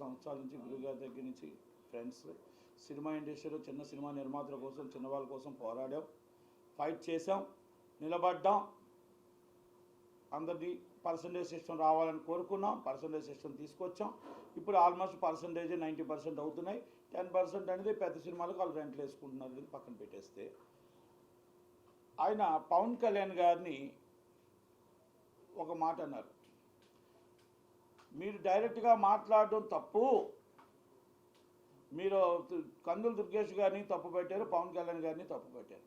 సంవత్సరాల నుంచి గురుగారి దగ్గర నుంచి ఫ్రెండ్స్. సినిమా ఇండస్ట్రీలో చిన్న సినిమా నిర్మాతల కోసం, చిన్నవాళ్ళ కోసం పోరాడాం, ఫైట్ చేసాం, నిలబడ్డాం. అందరినీ పర్సంటేజ్ సిస్టమ్ రావాలని కోరుకున్నాం, పర్సంటేజ్ సిస్టమ్ తీసుకొచ్చాం. ఇప్పుడు ఆల్మోస్ట్ పర్సంటేజ్ 90% అవుతున్నాయి. 10% అనేది పెద్ద సినిమాలకు వాళ్ళు రెంట్లు వేసుకుంటున్నారు, ఇది పక్కన పెట్టేస్తే. ఆయన పవన్ కళ్యాణ్ గారిని ఒక మాట అన్నారు, మీరు డైరెక్ట్గా మాట్లాడడం తప్పు, మీరు కందుల దుర్గేష్ గారిని తప్పు పెట్టారు, పవన్ కళ్యాణ్ గారిని తప్పు పెట్టారు.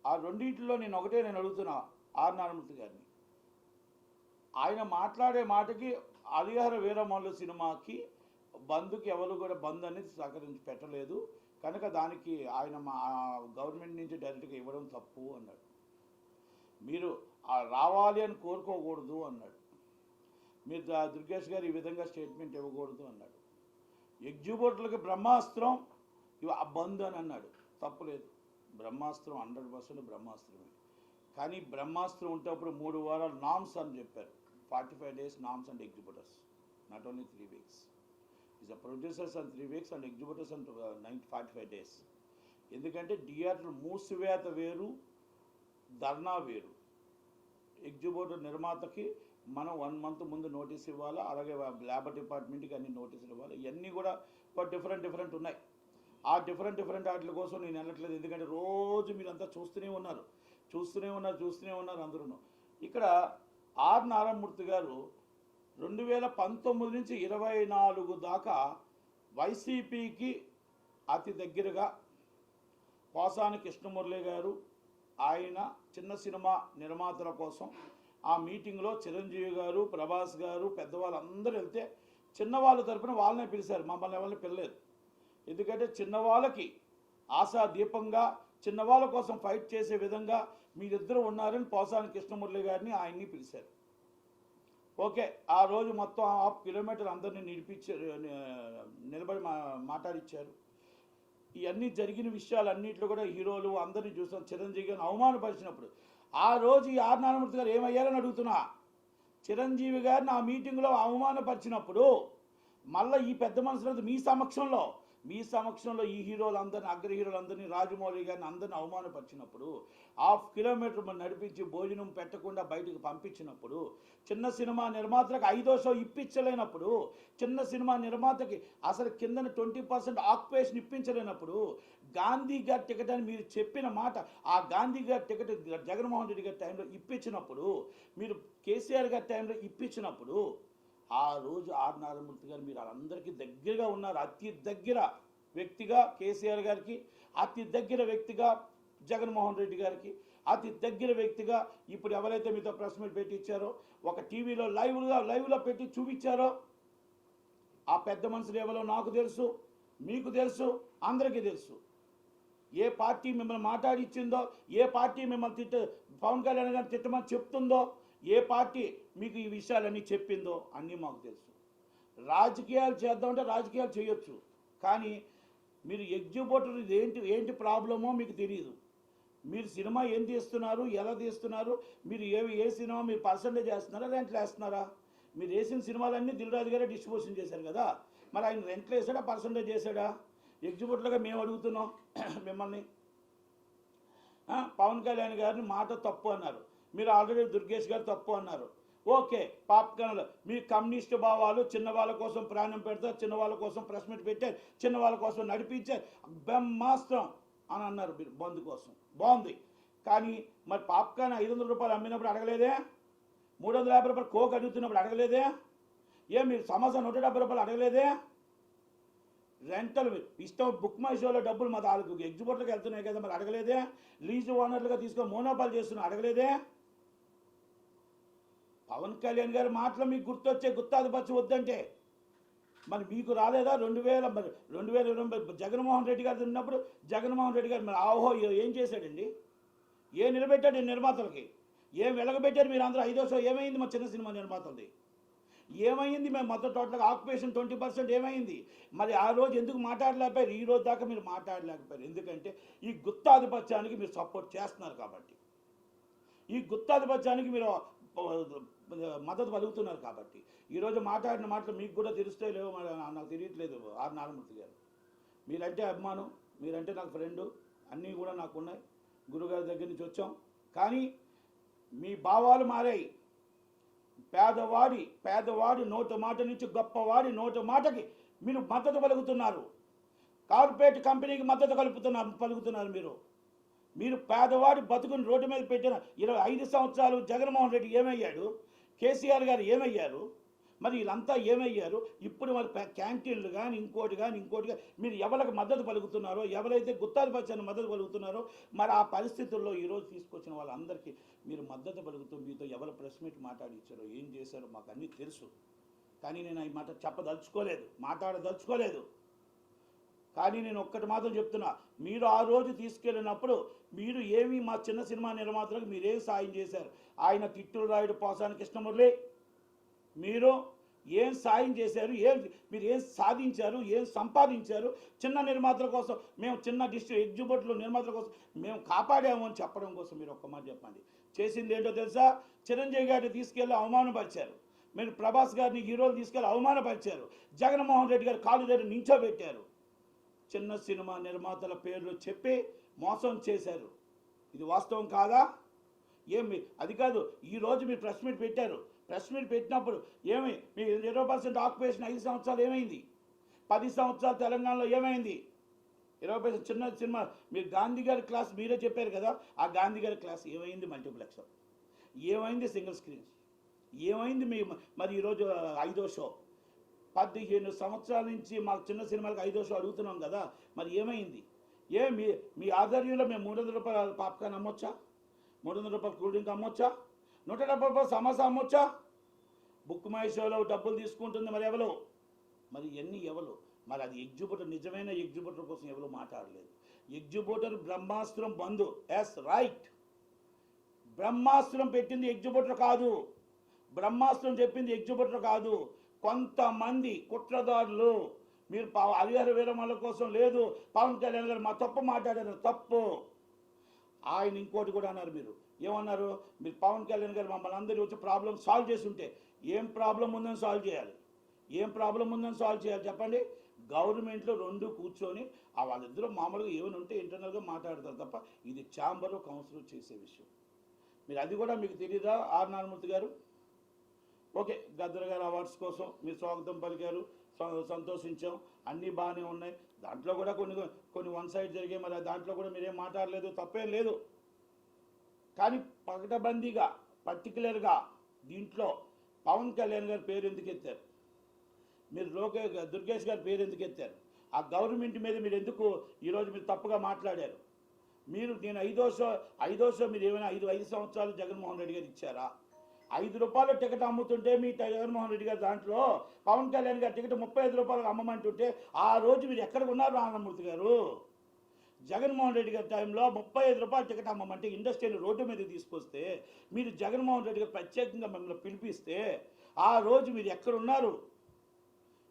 ఆ రెండింటిలో నేను అడుగుతున్నా ఆర్ నారాయణమూర్తి గారిని. ఆయన మాట్లాడే మాటకి హరిహర వీరమల్లు సినిమాకి బంధుకి ఎవరు కూడా బంద్ అనేది సహకరించి పెట్టలేదు కనుక దానికి ఆయన గవర్నమెంట్ నుంచి డైరెక్ట్గా ఇవ్వడం తప్పు అన్నాడు. మీరు రావాలి అని కోరుకోకూడదు అన్నాడు. మీరు దుర్గేష్ గారు ఈ విధంగా స్టేట్మెంట్ ఇవ్వకూడదు అన్నాడు. ఎగ్జిక్యూటివ్లకి బ్రహ్మాస్త్రం బంద్ అని అన్నాడు, తప్పులేదు. బ్రహ్మాస్త్రం 100% బ్రహ్మాస్త్రమే. కానీ బ్రహ్మాస్త్రం ఉంటేప్పుడు 3 వారాలు నామ్స్ అని చెప్పారు. 45 days norms and executors, not only 3 weeks. Is the producers and 3 weeks and executors and 45 days. ఎందుకంటే థియేటర్ మూసివేత వేరు, ధర్నా వేరు. ఎగ్జిక్యూటివ్ నిర్మాతకి మనం 1 month ముందు నోటీస్ ఇవ్వాలి, అలాగే లేబర్ డిపార్ట్మెంట్కి అన్ని నోటీసులు ఇవ్వాలి. ఇవన్నీ కూడా డిఫరెంట్ ఉన్నాయి. ఆ డిఫరెంట్ వాటి కోసం నేను వెళ్ళట్లేదు, ఎందుకంటే రోజు మీరంతా చూస్తూనే ఉన్నారు అందరూ. ఇక్కడ ఆర్ నారాయణమూర్తి గారు 2019 నుంచి 24 దాకా వైసీపీకి అతి దగ్గరగా పోసాని కృష్ణమురళి గారు, ఆయన చిన్న సినిమా నిర్మాతల కోసం ఆ మీటింగ్లో చిరంజీవి గారు, ప్రభాస్ గారు, పెద్దవాళ్ళందరూ వెళ్తే చిన్నవాళ్ళ తరపున వాళ్ళనే పిలిచారు, మమ్మల్ని ఎవరిని పిలలేదు. ఎందుకంటే చిన్నవాళ్ళకి ఆశా దీపంగా, చిన్నవాళ్ళ కోసం ఫైట్ చేసే విధంగా మీరిద్దరూ ఉన్నారని పోసాని కృష్ణమురళి గారిని ఆయన్ని పిలిచారు. ఓకే, ఆ రోజు మొత్తం 1/2 kilometer అందరినీ నిలబడి మాట్లాడిచ్చారు. ఇవన్నీ జరిగిన విషయాలన్నింటిలో కూడా హీరోలు అందరినీ చూసాం. చిరంజీవి గారిని అవమానపరిచినప్పుడు ఆ రోజు ఈ ఆర్ నారాయణమూర్తి గారు ఏమయ్యారని అడుగుతున్నా. చిరంజీవి గారిని ఆ మీటింగ్లో అవమానపరిచినప్పుడు మళ్ళీ ఈ పెద్ద మనుషులంతా మీ సమక్షంలో ఈ హీరోలందరినీ, అగ్ర హీరోలందరినీ, రాజమౌళి గారిని అందరినీ అవమానపరిచినప్పుడు, 1/2 kilometer నడిపించి భోజనం పెట్టకుండా బయటకు పంపించినప్పుడు, చిన్న సినిమా నిర్మాతలకు 5వ షో ఇప్పించలేనప్పుడు, చిన్న సినిమా నిర్మాతకి అసలు కిందన 20% ఆక్యుపేషన్ ఇప్పించలేనప్పుడు, గాంధీ గారి టికెట్ అని మీరు చెప్పిన మాట, ఆ గాంధీ గారి టికెట్ జగన్మోహన్ రెడ్డి గారి టైంలో ఇప్పించినప్పుడు, మీరు కేసీఆర్ గారి టైంలో ఇప్పించినప్పుడు, ఆ రోజు ఆర్ నారాయణమూర్తి గారు మీరు అందరికీ దగ్గరగా ఉన్నారు. అతి దగ్గర వ్యక్తిగా కేసీఆర్ గారికి, అతి దగ్గర వ్యక్తిగా జగన్మోహన్ రెడ్డి గారికి, అతి దగ్గర వ్యక్తిగా ఇప్పుడు ఎవరైతే మీతో ప్రెస్ మీట్ పెట్టి ఇచ్చారో, ఒక టీవీలో లైవ్లో పెట్టి చూపించారో, ఆ పెద్ద మనుషులు ఎవరో నాకు తెలుసు, మీకు తెలుసు, అందరికీ తెలుసు. ఏ పార్టీ మిమ్మల్ని మాట్లాడిచ్చిందో, ఏ పార్టీ మిమ్మల్ని పవన్ కళ్యాణ్ గారిని తిట్టమని చెప్తుందో, ఏ పార్టీ మీకు ఈ విషయాలన్నీ చెప్పిందో అన్నీ మాకు తెలుసు. రాజకీయాలు చేద్దామంటే రాజకీయాలు చేయొచ్చు, కానీ మీరు ఎగ్జిక్యూటివ్ ఏంటి ప్రాబ్లమో మీకు తెలియదు. మీరు సినిమా ఏం తీస్తున్నారు, ఎలా తీస్తున్నారు, మీరు ఏ సినిమా మీరు పర్సంటేజ్ వేస్తున్నారా, రెంట్లు వేస్తున్నారా? మీరు వేసిన సినిమాలన్నీ దిల్ రాజు గారే డిస్ట్రిబ్యూషన్ చేశారు కదా, మరి ఆయన రెంట్లు వేసాడా, పర్సంటేజ్ చేశాడా? ఎగ్జిక్యూటివ్గా మేము అడుగుతున్నాం మిమ్మల్ని. పవన్ కళ్యాణ్ గారిని మాట తప్పు అన్నారు, మీరు ఆల్రెడీ దుర్గేష్ గారు తప్పు అన్నారు. ఓకే, పాప్కార్న్లో మీ కమ్యూనిస్టు భావాలు, చిన్నవాళ్ళ కోసం ప్రాణం పెడతారు, చిన్నవాళ్ళ కోసం ప్రెస్ మీట్ పెట్టారు, చిన్నవాళ్ళ కోసం నడిపించారు, బ్రహ్మాస్త్రం అని అన్నారు మీరు బంద్ కోసం, బాగుంది. కానీ మరి పాప్కార్న్ 500 రూపాయలు అమ్మినప్పుడు అడగలేదే? 350 రూపాయలు కోక్ అడుగుతున్నప్పుడు అడగలేదే? మీరు సమోసా 170 రూపాయలు అడగలేదే? రెంటల్ ఇష్టం బుక్ మై షోలో డబ్బులు మా వాళ్ళకి ఎగ్జిక్యూటివ్కి వెళ్తున్నాయి కదా, మరి అడగలేదే? లీజు ఓనర్లుగా తీసుకొని మోనోపాలు చేస్తున్నా, అడగలేదే? పవన్ కళ్యాణ్ గారి మాటలు మీకు గుర్తాధిపత్యం వద్దంటే మరి మీకు రాలేదా? 2020 జగన్మోహన్ రెడ్డి గారు ఉన్నప్పుడు జగన్మోహన్ రెడ్డి గారు మరి ఆహో ఏం చేశాడండి? ఏం నిలబెట్టాడు నిర్మాతలకి? ఏం వెలగబెట్టారు మీరు అందరూ? 5వ షో ఏమైంది మా చిన్న సినిమా నిర్మాతలది? ఏమైంది? మేము మొత్తం టోటల్గా ఆక్యుపేషన్ 20% ఏమైంది? మరి ఆ రోజు ఎందుకు మాట్లాడలేకపోయారు? ఈ రోజు దాకా మీరు మాట్లాడలేకపోయారు. ఎందుకంటే ఈ గుత్తాధిపత్యానికి మీరు సపోర్ట్ చేస్తున్నారు కాబట్టి, ఈ గుత్తాధిపత్యానికి మీరు మద్దతు పలుకుతున్నారు కాబట్టి, ఈరోజు మాట్లాడిన మాటలు మీకు కూడా తెలుస్తాయి లేవో మరి నాకు తెలియట్లేదు. ఆర్ నారాయణమూర్తి గారు, మీరంటే అభిమానం, మీరంటే నాకు ఫ్రెండు, అన్నీ కూడా నాకు ఉన్నాయి. గురుగారి దగ్గర నుంచి వచ్చాం. కానీ మీ భావాలు మారాయి. పేదవాడి నోటి మాట నుంచి గొప్పవాడి నోటి మాటకి మీరు మద్దతు పలుకుతున్నారు. కార్పొరేట్ కంపెనీకి మద్దతు పలుకుతున్నారు. మీరు పేదవాడి బతుకుని రోడ్డు మీద పెట్టిన 25 సంవత్సరాలు జగన్మోహన్ రెడ్డి ఏమయ్యాడు, కేసీఆర్ గారు ఏమయ్యారు, మరి వీళ్ళంతా ఏమయ్యారు? ఇప్పుడు మరి క్యాంటీన్లు కానీ ఇంకోటి కానీ మీరు ఎవరికి మద్దతు పలుకుతున్నారో, ఎవరైతే గుత్తాధిపత్యాన్ని మద్దతు పలుకుతున్నారో, మరి ఆ పరిస్థితుల్లో ఈరోజు తీసుకొచ్చిన వాళ్ళందరికీ మీరు మద్దతు పలుకుతూ మీతో ఎవరు ప్రెస్ మీట్ మాట్లాడించారో, ఏం చేశారో మాకు అన్నీ తెలుసు. కానీ నేను ఈ మాట మాట్లాడదలుచుకోలేదు. కానీ నేను ఒక్కటి మాత్రం చెప్తున్నా, మీరు ఆ రోజు తీసుకెళ్ళినప్పుడు మీరు ఏమీ మా చిన్న సినిమా నిర్మాతలకు మీరేం సాయం చేశారు? ఆయన తిట్టులు రాయుడు పోసాని కృష్ణమురళి, మీరు ఏం సాయం చేశారు? మీరు ఏం సాధించారు? ఏం సంపాదించారు? చిన్న నిర్మాతల కోసం, మేము చిన్న ఎగ్జిబిట్లు నిర్మాతల కోసం మేము కాపాడాము అని చెప్పడం కోసం మీరు ఒక్క మాట చెప్పండి. చేసింది ఏంటో తెలుసా? చిరంజీవి గారిని తీసుకెళ్ళి అవమానపరిచారు. మీరు ప్రభాస్ గారిని హీరోలు తీసుకెళ్ళి అవమానపరిచారు. జగన్మోహన్ రెడ్డి గారు కాలు దగ్గర నించోబెట్టారు. చిన్న సినిమా నిర్మాతల పేర్లు చెప్పి మోసం చేశారు. ఇది వాస్తవం కాదా? అది కాదు, ఈరోజు మీరు ప్రెస్ మీట్ పెట్టారు. ప్రెస్ మీట్ పెట్టినప్పుడు మీ 20% ఆక్యుపేషన్ 5 సంవత్సరాలు ఏమైంది? 10 సంవత్సరాలు తెలంగాణలో ఏమైంది? 20% చిన్న సినిమా, మీరు గాంధీ గారి క్లాస్ మీరే చెప్పారు కదా, ఆ గాంధీ గారి క్లాస్ ఏమైంది? మల్టీప్లెక్స్ ఏమైంది? సింగిల్ స్క్రీన్స్ ఏమైంది? మరి ఈరోజు 5వ షో, 15 సంవత్సరాల నుంచి మాకు చిన్న సినిమాలకు 5వ షో అడుగుతున్నాం కదా, మరి ఏమైంది? మీ ఆధ్వర్యంలో మేము 300 రూపాయల పాప్కార్న్ అమ్మొచ్చా? 300 రూపాయల కూల్ డ్రింక్ అమ్మొచ్చా? 170 రూపాయల సమోసా అమ్మొచ్చా? బుక్ మై షోలో డబ్బులు తీసుకుంటుంది మరి ఎవరు? మరి ఎన్ని ఎవరు? మరి అది ఎగ్జిబిటర్, నిజమైన ఎగ్జిబిటర్ కోసం ఎవరు మాట్లాడలేదు. ఎగ్జిబిటర్ బ్రహ్మాస్త్రం బంధు. ఎస్ రైట్, బ్రహ్మాస్త్రం పెట్టింది ఎగ్జిబిటర్ కాదు. బ్రహ్మాస్త్రం చెప్పింది ఎగ్జిబిటర్ కాదు. కొంతమంది కుట్రదారులు, మీరు హరిహర వీరమల కోసం లేదు, పవన్ కళ్యాణ్ గారు మా తప్పు మాట్లాడారు, తప్పు. ఆయన ఇంకోటి కూడా అన్నారు. మీరు ఏమన్నారు? మీరు పవన్ కళ్యాణ్ గారు మమ్మల్ని అందరూ వచ్చి ప్రాబ్లం సాల్వ్ చేసి ఉంటే, ఏం ప్రాబ్లం ఉందని సాల్వ్ చేయాలి? చెప్పండి. గవర్నమెంట్లో 2 కూర్చొని వాళ్ళిద్దరూ మామూలుగా ఏమైనా ఉంటే ఇంటర్నల్గా మాట్లాడతారు తప్ప ఇది ఛాంబర్లో కౌన్సిల్ చేసే విషయం. మీరు అది కూడా మీకు తెలియదా? ఆర్ నారాయణమూర్తి గారు, ఓకే, గద్దర్ గారు అవార్డ్స్ కోసం మీరు స్వాగతం పలికారు, సంతోషించాం, అన్నీ బాగానే ఉన్నాయి. దాంట్లో కూడా కొన్ని వన్ సైడ్ జరిగాయి. మరి దాంట్లో కూడా మీరేం మాట్లాడలేదు, తప్పేం లేదు. కానీ పకటబందీగా పర్టికులర్గా దీంట్లో పవన్ కళ్యాణ్ గారి పేరు ఎందుకు ఎత్తారు? మీరు దుర్గేష్ గారి పేరు ఎందుకు ఎత్తారు? ఆ గవర్నమెంట్ మీద మీరు ఎందుకు ఈరోజు మీరు తప్పుగా మాట్లాడారు? నేను 5వ షో మీరు ఏమైనా 5 సంవత్సరాలు జగన్మోహన్ రెడ్డి గారు ఇచ్చారా? 5 రూపాయల టికెట్ అమ్ముతుంటే మీ జగన్మోహన్ రెడ్డి గారు దాంట్లో పవన్ కళ్యాణ్ గారి టికెట్ 35 రూపాయలకు అమ్మమంటుంటే ఆ రోజు మీరు ఎక్కడ ఉన్నారు నారాయణమూర్తి గారు? జగన్మోహన్ రెడ్డి గారి టైంలో 35 రూపాయల టికెట్ అమ్మమంటే ఇండస్ట్రీని రోడ్డు మీద తీసుకొస్తే, మీరు జగన్మోహన్ రెడ్డి గారు ప్రత్యేకంగా మిమ్మల్ని పిలిపిస్తే ఆ రోజు మీరు ఎక్కడున్నారు?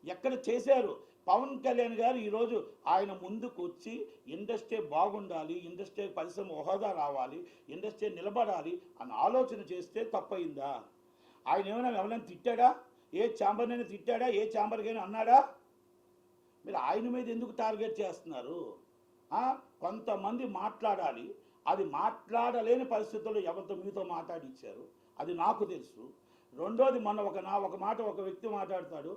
ఎక్కడ చేశారు? పవన్ కళ్యాణ్ గారు ఈరోజు ఆయన ముందుకు వచ్చి ఇండస్ట్రీ బాగుండాలి, ఇండస్ట్రీ పరిశ్రమ హోదా రావాలి, ఇండస్ట్రీ నిలబడాలి అన్న ఆలోచన చేస్తే తప్పయిందా? ఆయన ఎవరైనా తిట్టాడా? ఏ ఛాంబర్నైనా తిట్టాడా? ఏ ఛాంబర్కైనా అన్నాడా? మీరు ఆయన మీద ఎందుకు టార్గెట్ చేస్తున్నారు? కొంతమంది మాట్లాడాలి, అది మాట్లాడలేని పరిస్థితుల్లో ఎవరితో మీతో మాట్లాడిచ్చారు అది నాకు తెలుసు. రెండోది, మొన్న ఒక వ్యక్తి మాట్లాడతాడు,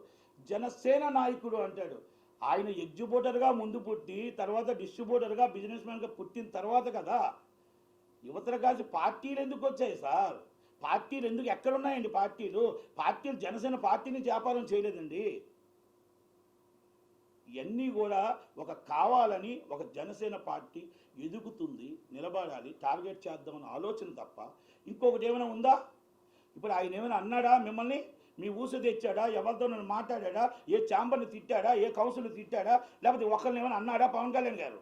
జనసేన నాయకుడు అంటాడు. ఆయన ఎగ్జిబిటర్గా ముందు పుట్టి తర్వాత డిస్ట్రిబ్యూటర్గా బిజినెస్ మ్యాన్గా పుట్టిన తర్వాత కదా యువతలు కాసి పార్టీలు ఎందుకు వచ్చాయి సార్? పార్టీలు ఎందుకు ఎక్కడున్నాయండి? పార్టీలు జనసేన పార్టీని వ్యాపారం చేయలేదండి. ఇవన్నీ కూడా కావాలని ఒక జనసేన పార్టీ ఎదుగుతుంది, నిలబడాలి, టార్గెట్ చేద్దామన్న ఆలోచన తప్ప ఇంకొకటి ఏమైనా ఉందా? ఇప్పుడు ఆయన ఏమైనా అన్నాడా? మిమ్మల్ని మీ ఊసు తెచ్చాడా? ఎవరితో మాట్లాడా? ఏ ఛాంబర్ని తిట్టాడా? ఏ కౌన్సిల్ని తిట్టాడా? లేకపోతే ఒకరిని ఏమైనా అన్నాడా? పవన్ కళ్యాణ్ గారు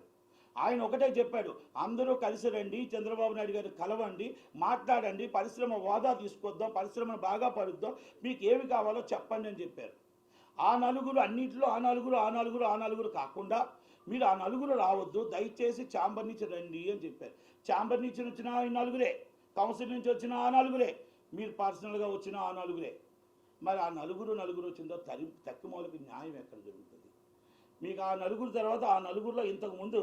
ఆయన ఒకటే చెప్పాడు, అందరూ కలిసి రండి, చంద్రబాబు నాయుడు గారు కలవండి, మాట్లాడండి, పరిశ్రమ హోదా తీసుకొద్దాం, పరిశ్రమను బాగా పడుద్దాం, మీకు ఏమి కావాలో చెప్పండి అని చెప్పారు. ఆ నలుగురు అన్నింటిలో ఆ నలుగురు కాకుండా మీరు ఆ నలుగురు రావద్దు, దయచేసి ఛాంబర్ నుంచి రండి అని చెప్పారు. ఛాంబర్ నుంచి వచ్చిన ఈ నలుగురే, కౌన్సిల్ నుంచి వచ్చిన ఆ నలుగురే, మీరు పర్సనల్గా వచ్చిన ఆ నలుగురే. మరి ఆ నలుగురు వచ్చిందో తక్కిమూలకి న్యాయం ఎక్కడ జరుగుతుంది? మీకు ఆ నలుగురు తర్వాత ఆ నలుగురిలో ఇంతకుముందు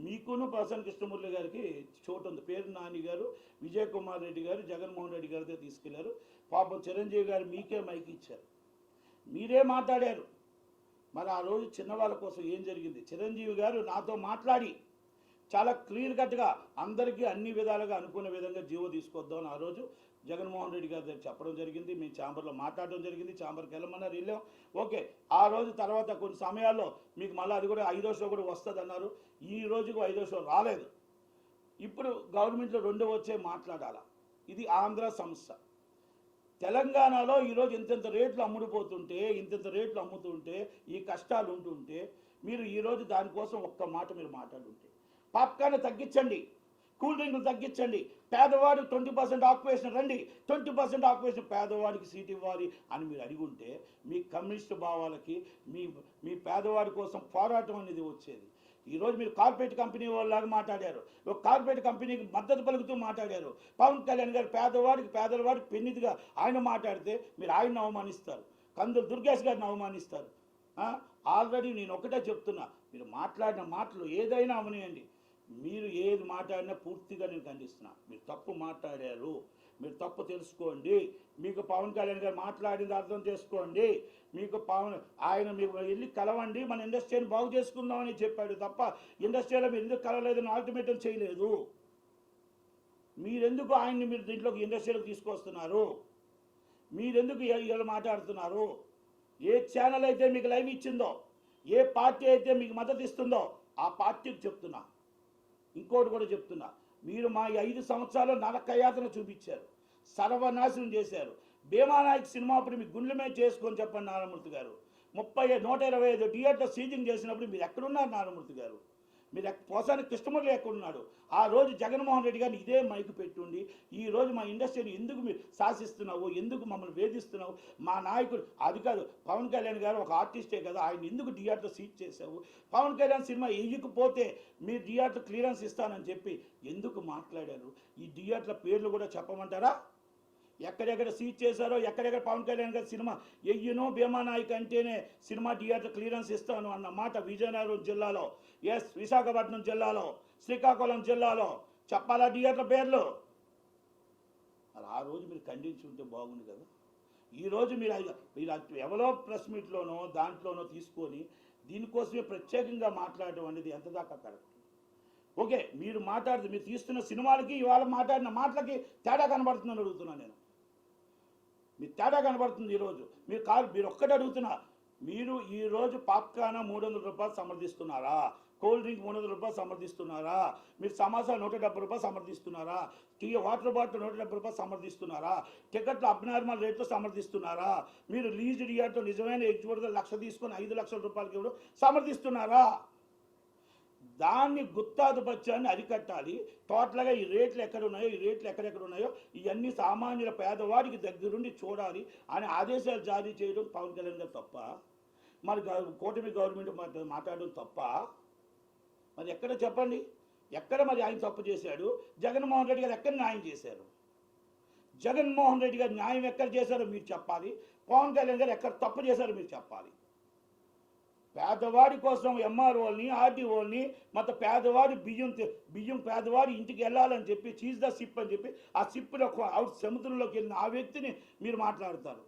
మీకును ప్రసన్న కృష్ణమూర్తి గారికి చోటు ఉంది. పేరు నాని గారు, విజయ్ కుమార్ రెడ్డి గారు, జగన్మోహన్ రెడ్డి గారితో తీసుకెళ్లారు. పాపం చిరంజీవి గారు మీకే మైక్ ఇచ్చారు, మీరే మాట్లాడారు. మరి ఆ రోజు చిన్నవాళ్ళ కోసం ఏం జరిగింది? చిరంజీవి గారు నాతో మాట్లాడి చాలా క్లియర్ కట్గా అందరికీ అన్ని విధాలుగా అనుకునే విధంగా జీవో తీసుకొద్దామని ఆ రోజు జగన్మోహన్ రెడ్డి గారి దగ్గర చెప్పడం జరిగింది. మేము ఛాంబర్లో మాట్లాడడం జరిగింది. ఛాంబర్కి వెళ్ళమన్నారు, వెళ్ళాం. ఓకే, ఆ రోజు తర్వాత కొన్ని సమయాల్లో మీకు మళ్ళీ అది కూడా 5వ షో కూడా వస్తుంది అన్నారు. ఈ రోజుకు 5వ షో రాలేదు. ఇప్పుడు గవర్నమెంట్లో 2వ వచ్చే మాట్లాడాలా. ఇది ఆంధ్ర సమస్య. తెలంగాణలో ఈరోజు ఇంతింత రేట్లు అమ్ముడుపోతుంటే, ఇంతింత రేట్లు అమ్ముతుంటే, ఈ కష్టాలు ఉంటుంటే మీరు ఈరోజు దానికోసం ఒక్క మాట మీరు మాట్లాడుంటే, పాప్కార్న్ తగ్గించండి, కూల్ డ్రింక్లు తగ్గించండి, పేదవాడు 20% ఆక్యుపేషన్ రండి, 20% ఆక్యుపేషన్ పేదవాడికి సీట్ ఇవ్వాలి అని మీరు అడిగి ఉంటే మీ కమ్యూనిస్ట్ భావాలకి మీ పేదవాడి కోసం పోరాటం అనేది వచ్చేది. ఈరోజు మీరు కార్పొరేట్ కంపెనీ వాళ్ళలాగా మాట్లాడారు, ఒక కార్పొరేట్ కంపెనీకి మద్దతు పలుకుతూ మాట్లాడారు. పవన్ కళ్యాణ్ గారు పేదవాడికి పెన్నిదిగా ఆయన మాట్లాడితే మీరు ఆయన్ని అవమానిస్తారు, కందులు దుర్గేష్ గారిని అవమానిస్తారు. ఆల్రెడీ నేను ఒకటే చెప్తున్నా, మీరు మాట్లాడిన మాటలు ఏదైనా అవనియండి, మీరు ఏది మాట్లాడినా పూర్తిగా నేను ఖండిస్తున్నా. మీరు తప్పు మాట్లాడారు, మీరు తప్పు తెలుసుకోండి. మీకు పవన్ కళ్యాణ్ గారు మాట్లాడింది అర్థం చేసుకోండి. మీకు ఆయన మీకు వెళ్ళి కలవండి, మన ఇండస్ట్రీని బాగు చేసుకుందామని చెప్పాడు తప్ప ఇండస్ట్రీలో మీరు ఎందుకు కలవలేదని ఆల్టిమేటం చేయలేదు. మీరెందుకు ఆయన్ని మీరు దీంట్లోకి ఇండస్ట్రీలోకి తీసుకొస్తున్నారు? మీరెందుకు ఇలా మాట్లాడుతున్నారు? ఏ ఛానల్ అయితే మీకు లైవ్ ఇచ్చిందో, ఏ పార్టీ అయితే మీకు మద్దతు ఇస్తుందో ఆ పార్టీకి చెప్తున్నా. ఇంకోటి కూడా చెప్తున్నా, మీరు మా 5 సంవత్సరాలు నరకయాతన చూపించారు, సర్వనాశనం చేశారు. భీమానాయక్ సినిమా అప్పుడు మీ గుండెల మీద చేసుకొని చెప్పండి నారాయణమూర్తి గారు. 125 థియేటర్లు సీజింగ్ చేసినప్పుడు మీరు ఎక్కడున్నారు నారాయణమూర్తి గారు? మీరు పోసాని కృష్ణమూర్తి ఎక్కడున్నాడు? ఆ రోజు జగన్మోహన్ రెడ్డి గారిని ఇదే మైకు పెట్టుండి ఈరోజు మా ఇండస్ట్రీని ఎందుకు మీరు శాసిస్తున్నావు, ఎందుకు మమ్మల్ని వేధిస్తున్నావు? మా నాయకుడు అది కాదు, పవన్ కళ్యాణ్ గారు ఒక ఆర్టిస్టే కదా, ఆయన ఎందుకు థియేటర్ సీట్ చేశావు? పవన్ కళ్యాణ్ సినిమా వేయకపోతే మీరు థియేటర్ క్లియరెన్స్ ఇస్తానని చెప్పి ఎందుకు మాట్లాడారు? ఈ థియేటర్ల పేర్లు కూడా చెప్పమంటారా? ఎక్కడెక్కడ సీట్ చేశారో, ఎక్కడెక్కడ పవన్ కళ్యాణ్ గారి సినిమా ఎయ్యనో భీమానాయక్ అంటేనే సినిమా థియేటర్ క్లియరెన్స్ ఇస్తాను అన్న మాట విజయనగరం జిల్లాలో, విశాఖపట్నం జిల్లాలో, శ్రీకాకుళం జిల్లాలో చెప్పాలా థియేటర్ పేర్లు? మరి ఆ రోజు మీరు ఖండించి ఉంటే బాగుంది కదా. ఈరోజు మీరు ఎవరో ప్రెస్ మీట్లోనో దాంట్లోనో తీసుకొని దీనికోసమే ప్రత్యేకంగా మాట్లాడటం అనేది ఎంత దాకా కరెక్ట్? ఓకే, మీరు తీస్తున్న సినిమాలకి ఇవాళ మాట్లాడిన మాటలకి తేడా కనబడుతుందని అడుగుతున్నాను నేను. మీ తేడా కనబడుతుంది ఈరోజు. మీరు ఒక్కటి అడుగుతున్నా, మీరు ఈరోజు పాప్కార్న్ 300 రూపాయలు సమర్థిస్తున్నారా? కూల్ డ్రింక్ 300 రూపాయలు సమర్థిస్తున్నారా? మీరు సమోసా 170 రూపాయలు సమర్థిస్తున్నారా? వాటర్ బాటిల్ 170 రూపాయలు సమర్థిస్తున్నారా? టికెట్లు అబ్నార్మల్ రేట్లు సమర్థిస్తున్నారా? మీరు లీజ్ థియేటర్తో నిజమైన ఎగ్జిబిటర్ 1 లక్ష తీసుకొని 5 లక్షల రూపాయలకి ఇవ్వడం సమర్థిస్తున్నారా? దాన్ని గుత్తాధిపత్యాన్ని అరికట్టాలి. టోటల్గా ఈ రేట్లు ఎక్కడున్నాయో, ఈ రేట్లు ఎక్కడెక్కడ ఉన్నాయో ఇవన్నీ సామాన్యుల పేదవాడికి దగ్గరుండి చూడాలి అని ఆదేశాలు జారీ చేయడం పవన్ కళ్యాణ్ గారు తప్ప? మరి కూటమి గవర్నమెంట్ మాట్లాడడం తప్ప? మరి ఎక్కడ చెప్పండి, ఎక్కడ మరి ఆయన తప్పు చేశాడు? జగన్మోహన్ రెడ్డి గారు ఎక్కడ న్యాయం చేశారు? జగన్మోహన్ రెడ్డి గారు న్యాయం ఎక్కడ చేశారో మీరు చెప్పాలి. పవన్ కళ్యాణ్ గారు ఎక్కడ తప్పు చేశారో మీరు చెప్పాలి. పేదవాడి కోసం ఎంఆర్ఓల్ని, ఆర్డీఓల్ని, మొత్తం పేదవాడి బియ్యం పేదవాడి ఇంటికి వెళ్ళాలని చెప్పి చీజ్ ద సిప్ అని చెప్పి ఆ సిప్లో అవుట్ సముద్రంలోకి వెళ్ళిన ఆ వ్యక్తిని మీరు మాట్లాడతారు.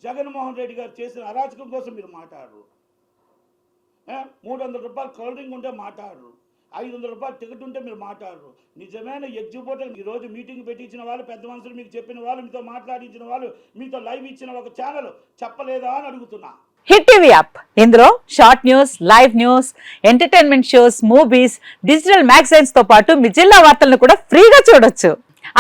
జగన్మోహన్ రెడ్డి గారు చేసిన అరాచకం కోసం మీరు మాట్లాడరు. 300 రూపాయలు కూల్ డ్రింక్ ఉంటే మాట్లాడరు, 500 రూపాయలు టికెట్ ఉంటే మీరు మాట్లాడరు. నిజమైన ఎగ్జిబిటర్ ఈరోజు మీటింగ్ పెట్టించిన వాళ్ళు, పెద్ద మనుషులు మీకు చెప్పిన వాళ్ళు, మీతో మాట్లాడించిన వాళ్ళు, మీతో లైవ్ ఇచ్చిన ఒక ఛానల్ చెప్పలేదా అని అడుగుతున్నా. హిట్ టీవీ యాప్, ఇందులో short news, live news, entertainment shows, movies, digital magazines తో పాటు మీ జిల్లా వార్తలను కూడా ఫ్రీగా చూడొచ్చు.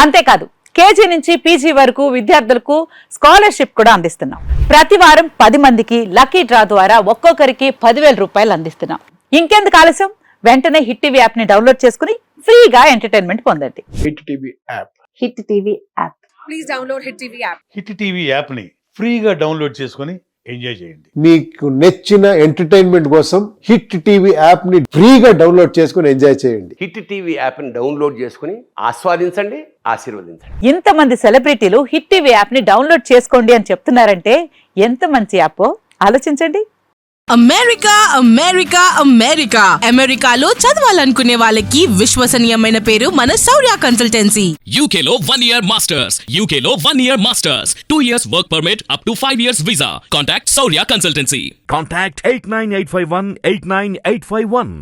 అంతేకాదు కేజీ నుంచి పీజీ వరకు విద్యార్థులకు స్కాలర్షిప్ కూడా అందిస్తున్నాం. ప్రతి వారం 10 మందికి లక్కీ డ్రా ద్వారా ఒక్కొక్కరికి 10,000 రూపాయలు అందిస్తున్నాం. ఇంకెందుకు ఆలస్యం, వెంటనే హిట్ టీవీ యాప్ ని డౌన్లోడ్ చేసుకుని ఫ్రీగా ఎంటర్టైన్మెంట్ పొందండి. Hit TV app, hit TV app, please download hit TV app. Hit TV app ని ఫ్రీగా డౌన్లోడ్ చేసుకొని ఎంజాయ్ చేయండి. మీకు నచ్చిన ఎంటర్టైన్మెంట్ కోసం హిట్ టీవీ యాప్ ని ఫ్రీగా డౌన్లోడ్ చేసుకుని ఎంజాయ్ చేయండి. హిట్ టీవీ యాప్ని డౌన్లోడ్ చేసుకుని ఆస్వాదించండి, ఆశీర్వదించండి. ఇంతమంది సెలబ్రిటీలు హిట్ టీవీ యాప్ ని డౌన్లోడ్ చేసుకోండి అని చెప్తున్నారంటే ఎంత మంచి యాప్ ఆలోచించండి. అమెరికా అమెరికా అమెరికా అమెరికాలో చదవాలనుకునే వాళ్ళకి విశ్వసనీయమైన పేరు మన శౌర్య కన్సల్టెన్సీ. UK లో 1 year masters. UK లో 1 year masters. 2 years work permit up to 5 years visa. Contact Saurya Consultancy. Contact 89851 89851.